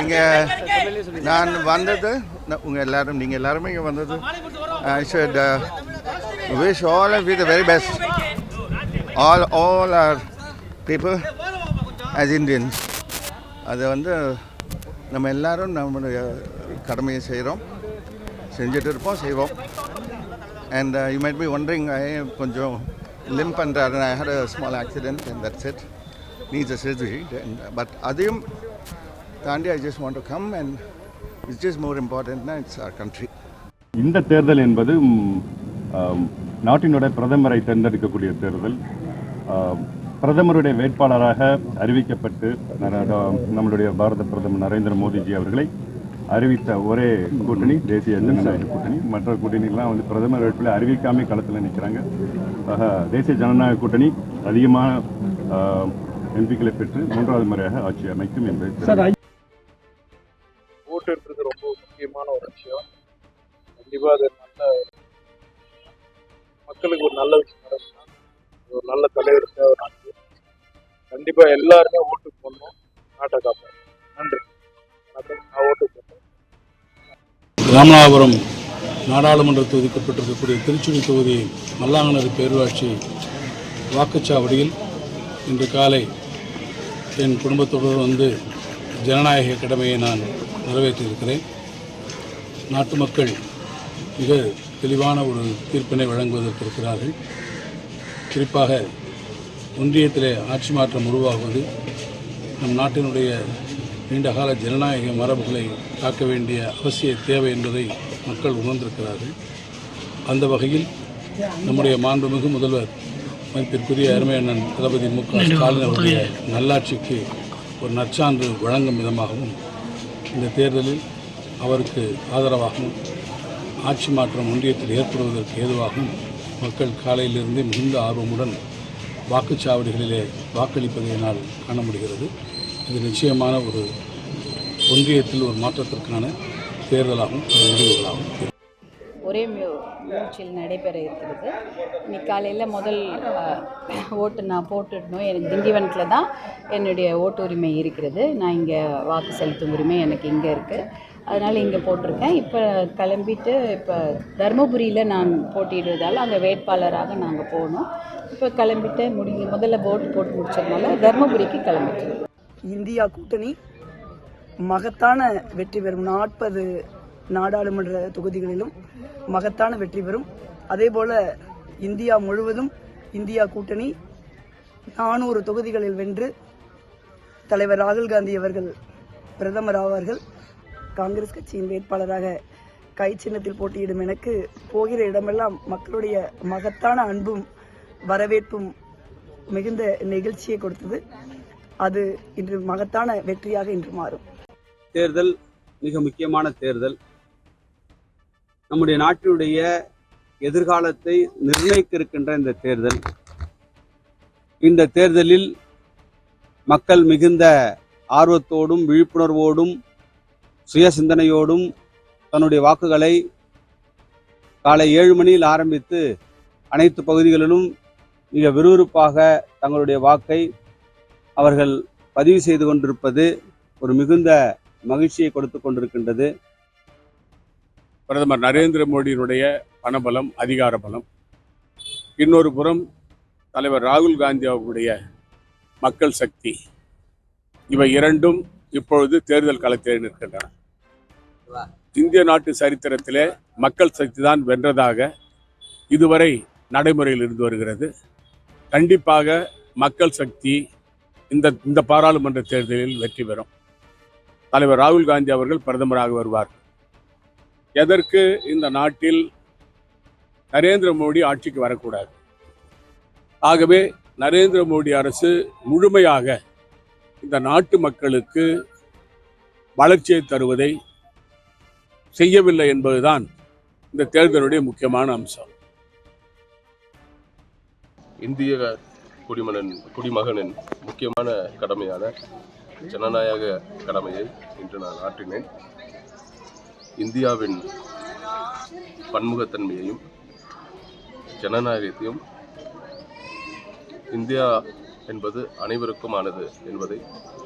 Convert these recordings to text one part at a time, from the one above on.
இங்கே நான் வந்தது நீங்கள் எல்லாருமே இங்கே வந்தது I should wish all of you the very best all are people as Indians. அது நம்ம எல்லோரும் நம்மளுடைய கடமையை செஞ்சுட்டு இருப்போம், செய்வோம். And you might be wondering, கொஞ்சம் லிம்ப் பண்ணுறாரு. I had a small accident and that's it, needs a surgery. But அதையும் தாண்டி I just want to come and which is more இம்பார்ட்டன்ட்னா இட்ஸ் அவர் கண்ட்ரி. இந்த தேர்தல் என்பது நாட்டினுடைய பிரதமரை தேர்ந்தெடுக்கக்கூடிய தேர்தல். பிரதமருடைய வேட்பாளராக அறிவிக்கப்பட்டு நம்மளுடைய பாரத பிரதமர் நரேந்திர மோடிஜி அவர்களை அறிவித்த ஒரே கூட்டணி தேசிய ஜனநாயக கூட்டணி. மற்ற கூட்டணிகள்லாம் பிரதமர் வேட்பாளரை அறிவிக்காமல் களத்தில் நிற்கிறாங்க. தேசிய ஜனநாயக கூட்டணி அதிகமான எம்பிக்களை பெற்று 3வது முறையாக ஆட்சி அமைக்கும் என்பது. ஓட்டுன்றது ரொம்ப முக்கியமான ஒரு விஷயம். கண்டிப்பாக அது மக்களுக்கு ஒரு நல்ல விஷயம் நடக்கும்னா ஒரு நல்ல தலைவர் தேவை நாட்டுக்கு. கண்டிப்பாக எல்லாருமே ஓட்டு போடணும், நாட்டை காப்போம். நன்றி. நான் ஓட்டு போட்டேன். ராமநாதபுரம் நாடாளுமன்றத்தில் ஒதுக்கப்பட்டிருக்கக்கூடிய திருச்சுழி தொகுதி மல்லாங்கனூர் பேரூராட்சி வாக்குச்சாவடியில் இன்று காலை என் குடும்பத்தோடு ஜனநாயக கடமையை நான் நிறைவேற்றியிருக்கிறேன். நாட்டு மக்கள் மிக தெளிவான ஒரு தீர்ப்பினை வழங்குவதற்கு இருக்கிறார்கள். குறிப்பாக ஒன்றியத்திலே ஆட்சி மாற்றம் உருவாகுவது நம் நாட்டினுடைய நீண்டகால ஜனநாயக மரபுகளை காக்க வேண்டிய அவசிய தேவை என்பதை மக்கள் உணர்ந்திருக்கிறார்கள். அந்த வகையில் நம்முடைய மாண்புமிகு முதல்வர் மதிப்பிற்குரிய அருமை அண்ணன் தளபதி மு.க. ஸ்டாலின் அவருடைய நல்லாட்சிக்கு ஒரு நற்சான்று வழங்கும் விதமாகவும் இந்த தேர்தலில் அவருக்கு ஆதரவாகவும் ஆட்சி மாற்றம் ஒன்றியத்தில் ஏற்படுவதற்கு ஏதுவாகவும் மக்கள் காலையிலிருந்து மிகுந்த ஆர்வமுடன் வாக்குச்சாவடிகளிலே வாக்களிப்பதை என்னால் காண முடிகிறது. இது நிச்சயமான ஒரு ஒன்றியத்தில் ஒரு மாற்றத்திற்கான தேர்தலாகவும் முடிவுகளாகும். ஒரே மூச்சில் நடைபெற இருக்கிறது. இன்னைக்கு காலையில் முதல் ஓட்டு நான் போட்டுடணும். எனக்கு திண்டிவனத்தில் தான் என்னுடைய ஓட்டு உரிமை இருக்கிறது. நான் இங்கே வாக்கு செலுத்தும் உரிமை எனக்கு இங்கே இருக்குது. அதனால் இங்கே போட்டிருக்கேன். இப்போ கிளம்பிட்டு இப்போ தருமபுரியில் நான் போட்டியிடுவதால் அங்கே வேட்பாளராக நாங்கள் போகணும். இப்போ கிளம்பிட்டு முதல்ல ஓட்டு போட்டு முடிச்சதுனால தருமபுரிக்கு கிளம்பிட்டேன். இந்தியா கூட்டணி மகத்தான வெற்றி பெறும். 40 நாடாளுமன்ற தொகுதிகளிலும் மகத்தான வெற்றி பெறும். அதேபோல இந்தியா முழுவதும் இந்தியா கூட்டணி 400 தொகுதிகளில் வென்று தலைவர் ராகுல் காந்தி அவர்கள் பிரதமர் ஆவார்கள். காங்கிரஸ் கட்சியின் வேட்பாளராக கை சின்னத்தில் போட்டியிடும் எனக்கு போகிற இடமெல்லாம் மக்களுடைய மகத்தான அன்பும் வரவேற்பும் மிகுந்த நெகிழ்ச்சியை கொடுத்தது. அது இன்று மகத்தான வெற்றியாக இன்று மாறும். தேர்தல் மிக முக்கியமான தேர்தல். நம்முடைய நாட்டினுடைய எதிர்காலத்தை நிர்ணயிக்க இருக்கின்ற இந்த தேர்தலில் மக்கள் மிகுந்த ஆர்வத்தோடும் விழிப்புணர்வோடும் சுய சிந்தனையோடும் தன்னுடைய வாக்குகளை காலை 7 மணியில் ஆரம்பித்து அனைத்து பகுதிகளிலும் மிக விறுவிறுப்பாக தங்களுடைய வாக்கை அவர்கள் பதிவு செய்து கொண்டிருப்பது ஒரு மிகுந்த மகிழ்ச்சியை கொடுத்து கொண்டிருக்கின்றது. பிரதமர் நரேந்திர மோடியினுடைய பணபலம், அதிகார பலம், இன்னொரு புறம் தலைவர் ராகுல் காந்தி அவர்களுடைய மக்கள் சக்தி, இவை இரண்டும் இப்பொழுது தேர்தல் களத்தில் நிற்கின்றன. இந்திய நாட்டு சரித்திரத்திலே மக்கள் சக்தி தான் வென்றதாக இதுவரை நடைமுறையில் இருந்து வருகிறது. கண்டிப்பாக மக்கள் சக்தி இந்த பாராளுமன்ற தேர்தலில் வெற்றி பெறும். தலைவர் ராகுல் காந்தி அவர்கள் பிரதமராக வருவார். எதற்கு இந்த நாட்டில் நரேந்திர மோடி ஆட்சிக்கு வரக்கூடாது. ஆகவே நரேந்திர மோடி அரசு முழுமையாக இந்த நாட்டு மக்களுக்கு வளர்ச்சியை தருவதை செய்யவில்லை என்பதுதான் இந்த தேர்தலுடைய முக்கியமான அம்சம். இந்திய குடிமகனின் முக்கியமான கடமையான ஜனநாயக கடமையை இன்று நான் ஆற்றினேன். இந்தியாவின் பன்முகத்தன்மையையும் ஜனநாயகத்தையும், இந்தியா என்பது அனைவருக்குமானது என்பதை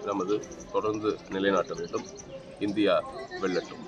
நமது தொடர்ந்து நிலைநாட்ட வேண்டும். இந்தியா வெல்லட்டும்.